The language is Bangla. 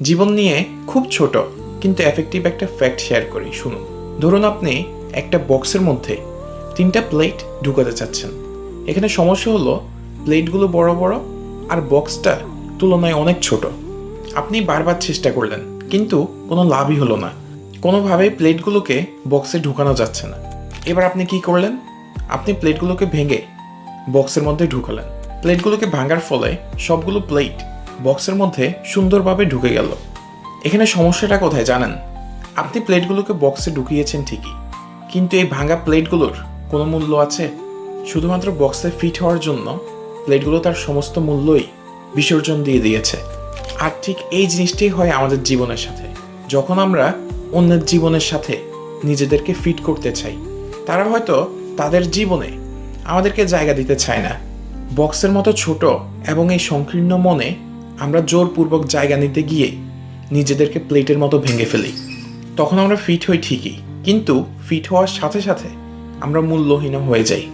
জীবন নিয়ে খুব ছোট কিন্তু এফেক্টিভ একটা ফ্যাক্ট শেয়ার করি, শুনুন। ধরুন আপনি একটা বক্সের মধ্যে 3টা প্লেট ঢুকাতে চাচ্ছেন। এখানে সমস্যা হলো প্লেটগুলো বড় বড় আর বক্সটা তুলনায় অনেক ছোট। আপনি বারবার চেষ্টা করলেন কিন্তু কোনো লাভই হলো না, কোনোভাবেই প্লেটগুলোকে বক্সে ঢুকানো যাচ্ছে না। এবার আপনি কি করলেন? আপনি প্লেটগুলোকে ভেঙে বক্সের মধ্যে ঢুকালেন। প্লেটগুলোকে ভাঙার ফলে সবগুলো প্লেট বক্সের মধ্যে সুন্দরভাবে ঢুকে গেল। এখানে সমস্যাটা কোথায় জানেন? আপনি প্লেটগুলোকে বক্সে ঢুকিয়েছেন ঠিকই, কিন্তু এই ভাঙা প্লেটগুলোর কোনো মূল্য আছে? শুধুমাত্র বক্সে ফিট হওয়ার জন্য প্লেটগুলো তার সমস্ত মূল্যই বিসর্জন দিয়ে দিয়েছে। আর ঠিক এই জিনিসটাই হয় আমাদের জীবনের সাথে। যখন আমরা অন্যের জীবনের সাথে নিজেদেরকে ফিট করতে চাই, তারা হয়তো তাদের জীবনে আমাদেরকে জায়গা দিতে চায় না। বক্সের মতো ছোট এবং এই সংকীর্ণ মনে আমরা জোরপূর্বক জায়গা নিতে গিয়ে নিজেদেরকে প্লেটের মতো ভেঙে ফেলি। তখন আমরা ফিট হই ঠিকই, কিন্তু ফিট হওয়ার সাথে সাথে আমরা মূল্যহীন হয়ে যাই।